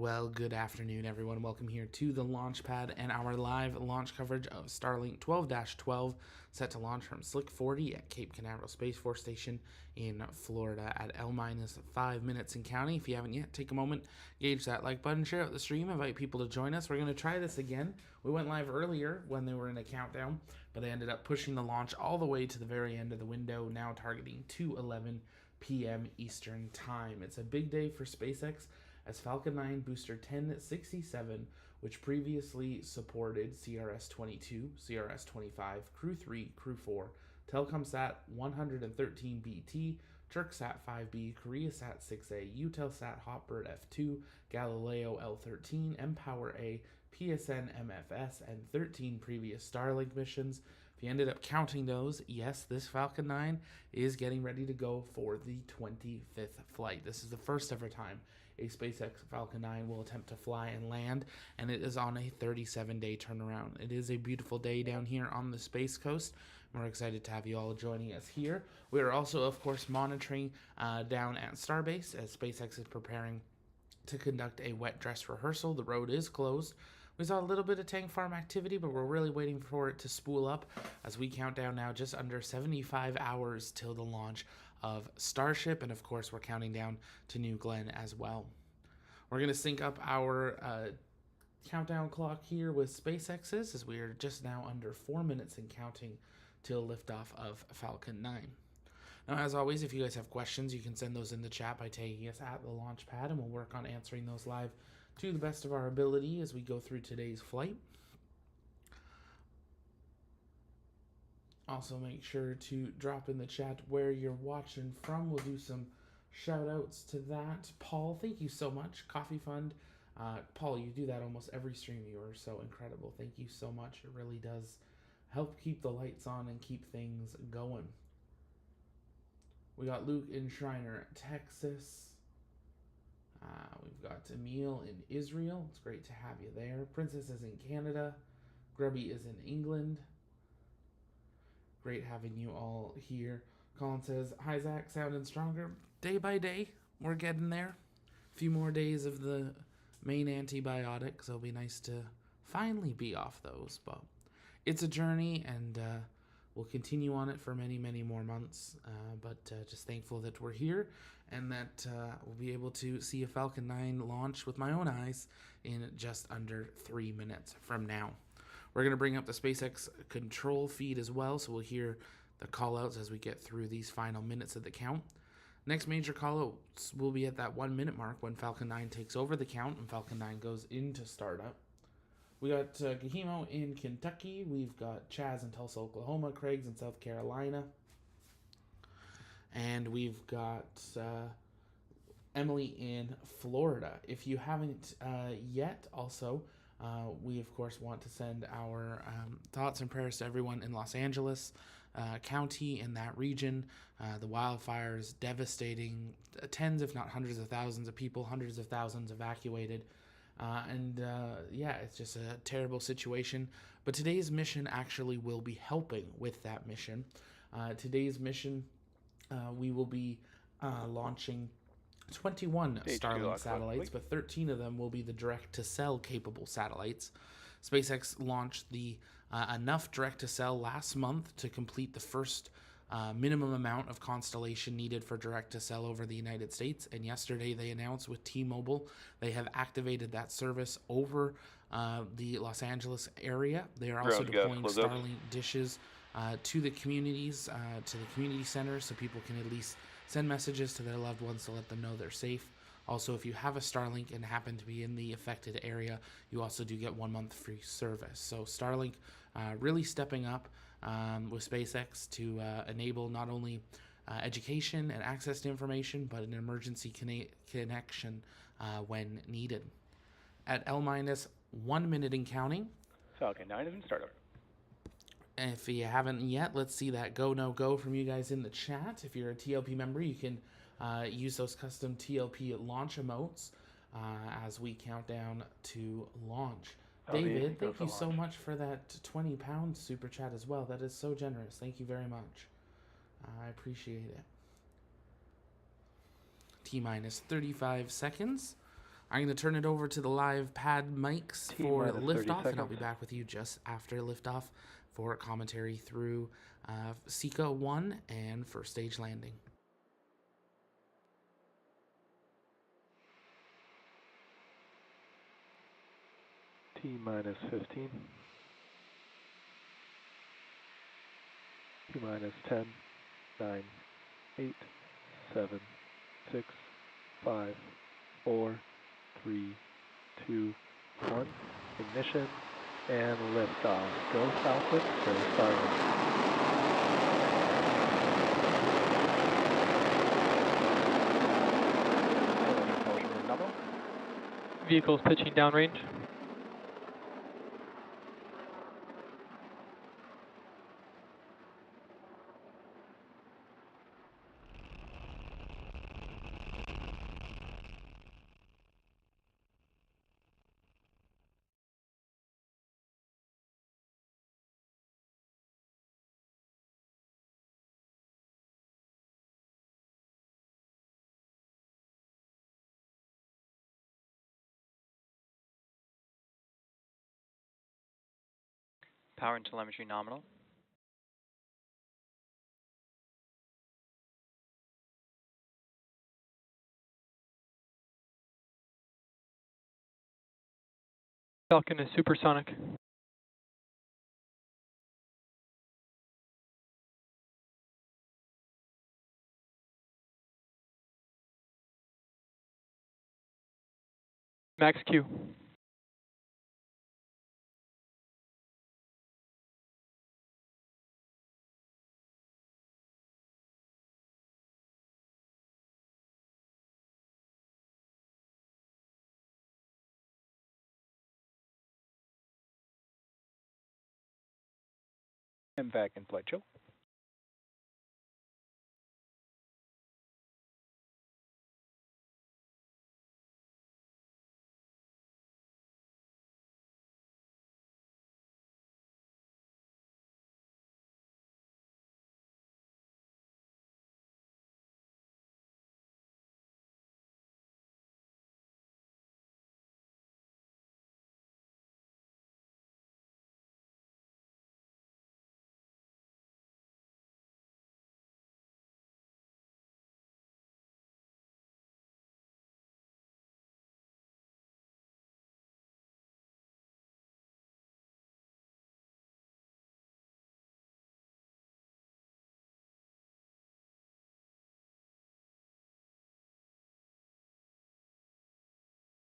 Well, good afternoon, everyone. Welcome here to the launch pad and our live launch coverage of Starlink 12-12, set to launch from Slick 40 at Cape Canaveral Space Force Station in Florida at L-5 minutes and counting. If you haven't yet, take a moment, gauge that like button, share out the stream, invite people to join us. We're going to try this again. We went live earlier when they were in a countdown, but I ended up pushing the launch all the way to the very end of the window, now targeting 2:11 p.m. Eastern Time. It's a big day for SpaceX, as Falcon 9 Booster 1067, which previously supported CRS-22, CRS-25, Crew 3, Crew 4, Telkomsat 113BT, Turksat 5B, KoreaSat 6A, Eutelsat Hotbird F2, Galileo L13, mPower A, PSN MFS, and 13 previous Starlink missions. If you ended up counting those, yes, this Falcon 9 is getting ready to go for the 25th flight. This is the first ever time a SpaceX Falcon 9 will attempt to fly and land, and it is on a 37-day turnaround. It is a beautiful day down here on the Space Coast. We're excited to have you all joining us here. We are also, of course, monitoring down at Starbase as SpaceX is preparing to conduct a wet dress rehearsal. The road is closed. We saw a little bit of tank farm activity, but we're really waiting for it to spool up as we count down now just under 75 hours till the launch of Starship, and of course we're counting down to New Glenn as well. We're going to sync up our countdown clock here with SpaceX's, as we are just now under 4 minutes and counting till liftoff of Falcon 9. Now, as always, if you guys have questions, you can send those in the chat by tagging us at the launch pad, and we'll work on answering those live to the best of our ability as we go through today's flight. Also, make sure to drop in the chat where you're watching from. We'll do some shout outs to that. Paul, thank you so much. Coffee Fund. Paul, you do that almost every stream. You are so incredible. Thank you so much. It really does help keep the lights on and keep things going. We got Luke in Shriner, Texas. We've got Emil in Israel. It's great to have you there. Princess is in Canada. Grubby is in England. Great having you all here. Colin says, hi Zach, sounding stronger. Day by day, we're getting there. A few more days of the main antibiotics. It'll be nice to finally be off those. But it's a journey, and we'll continue on it for many, many more months. But just thankful that we're here, and that we'll be able to see a Falcon 9 launch with my own eyes in just under 3 minutes from now. We're going to bring up the SpaceX control feed as well, so we'll hear the callouts as we get through these final minutes of the count. Next major callouts will be at that 1 minute mark when Falcon 9 takes over the count and Falcon 9 goes into startup. We got Gahimo in Kentucky. We've got Chaz in Tulsa, Oklahoma. Craig's in South Carolina. And we've got Emily in Florida. If you haven't yet, also, we, of course, want to send our thoughts and prayers to everyone in Los Angeles County, in that region. The wildfires devastating tens, if not hundreds of thousands of people, hundreds of thousands evacuated. Yeah, it's just a terrible situation. But today's mission actually will be helping with that mission. Today's mission, we will be launching 21 Starlink satellites, but 13 of them will be the direct-to-cell capable satellites. SpaceX launched the enough direct-to-cell last month to complete the first minimum amount of constellation needed for direct-to-cell over the United States, and yesterday they announced with T-Mobile they have activated that service over the Los Angeles area. They are also deploying Starlink dishes to the communities, to the community centers, so people can at least send messages to their loved ones to let them know they're safe. Also, if you have a Starlink and happen to be in the affected area, you also do get 1 month free service. So Starlink really stepping up with SpaceX to enable not only education and access to information, but an emergency connection when needed. At L-1 minute and counting, Falcon 9 is in startup. If you haven't yet, let's see that go, no go from you guys in the chat. If you're a TLP member, you can use those custom TLP launch emotes as we count down to launch. David, thank you so much for that 20-pound super chat as well. That is so generous. Thank you very much. I appreciate it. T-minus 35 seconds. I'm going to turn it over to the live pad mics for liftoff, and I'll be back with you just after liftoff for commentary through SECA 1 and first stage landing. T-minus 15. T-minus 10, 9, 8, 7, 6, 5, 4, 3, 2, 1. Ignition and liftoff. Go Falcon, go Starlink. Vehicles pitching downrange. Power and telemetry nominal. Falcon is supersonic. Max Q. MVAC in flight chill.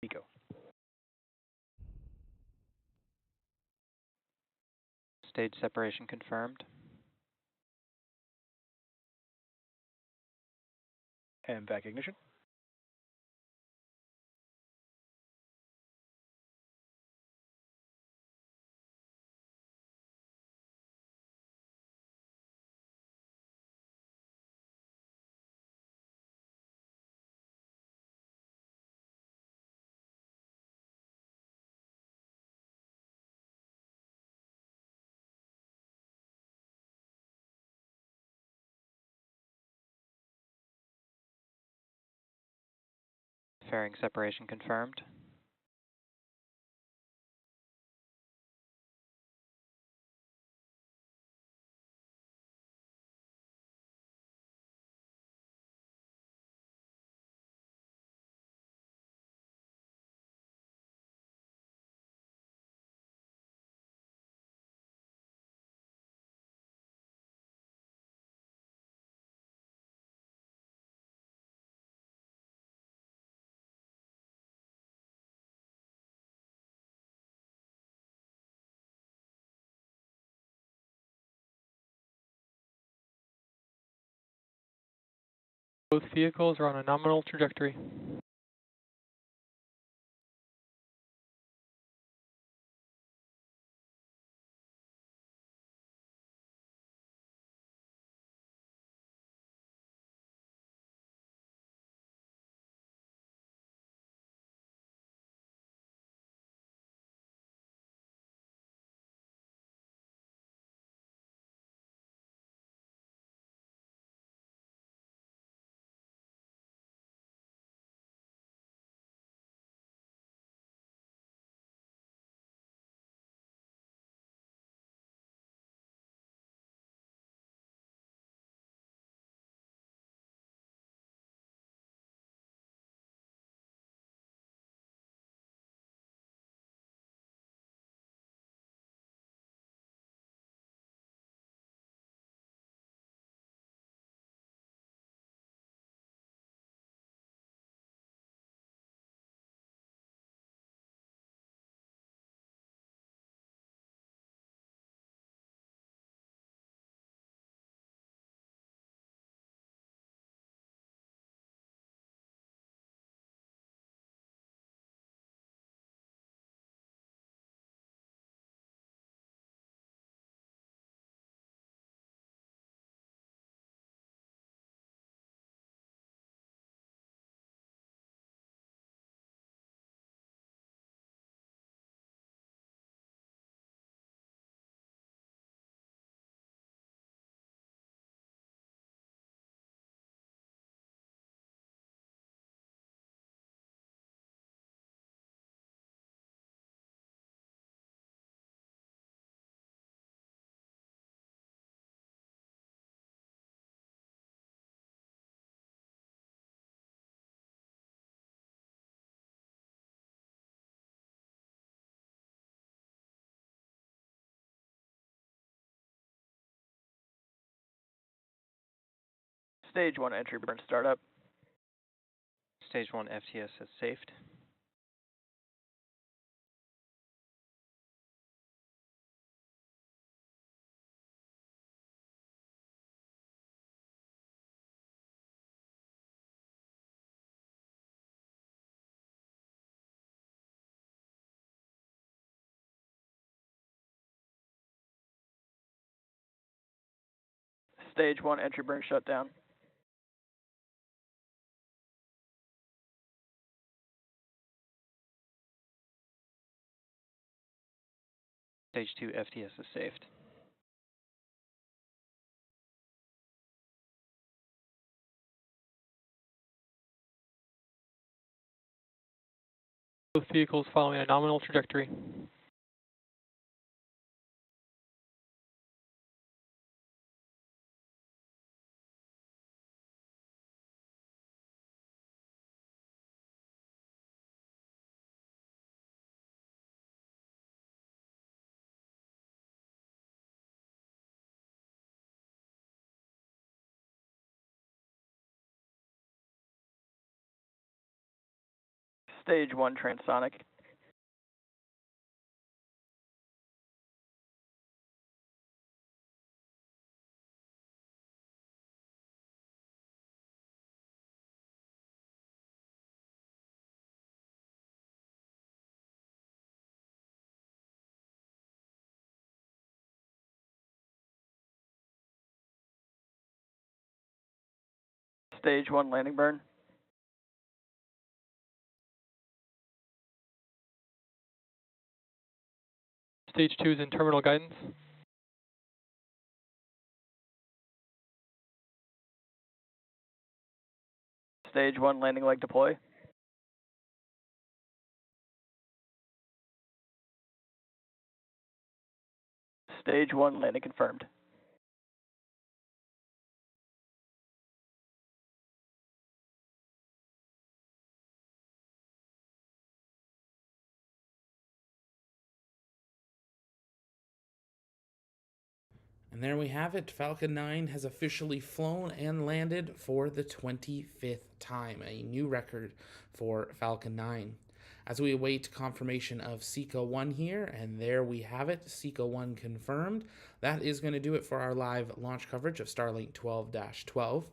Eco. Stage separation confirmed. MVAC ignition. Fairing separation confirmed. Both vehicles are on a nominal trajectory. Stage 1 entry burn startup. Stage 1 FTS is safed. Stage 1 entry burn shutdown. Stage 2 FTS is safed. Both vehicles following a nominal trajectory. Stage 1 transonic. Stage 1 landing burn. Stage 2 is in terminal guidance. Stage 1 landing leg deploy. Stage 1 landing confirmed. And there we have it. Falcon 9 has officially flown and landed for the 25th time, a new record for Falcon 9. As we await confirmation of SECO 1 here, and there we have it, SECO 1 confirmed. That is going to do it for our live launch coverage of Starlink 12-12.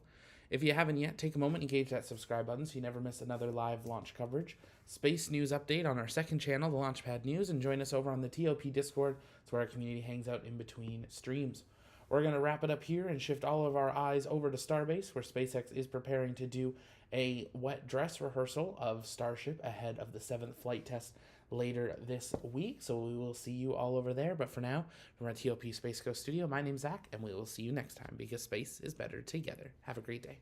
If you haven't yet, take a moment and engage that subscribe button so you never miss another live launch coverage. Space news update on our second channel, the Launchpad News, and join us over on the TOP Discord. It's where our community hangs out in between streams. We're going to wrap it up here and shift all of our eyes over to Starbase, where SpaceX is preparing to do a wet dress rehearsal of Starship ahead of the 7th flight test later this week. So we will see you all over there. But for now, from our TOP Space Coast studio, my name's Zach, and we will see you next time because space is better together. Have a great day.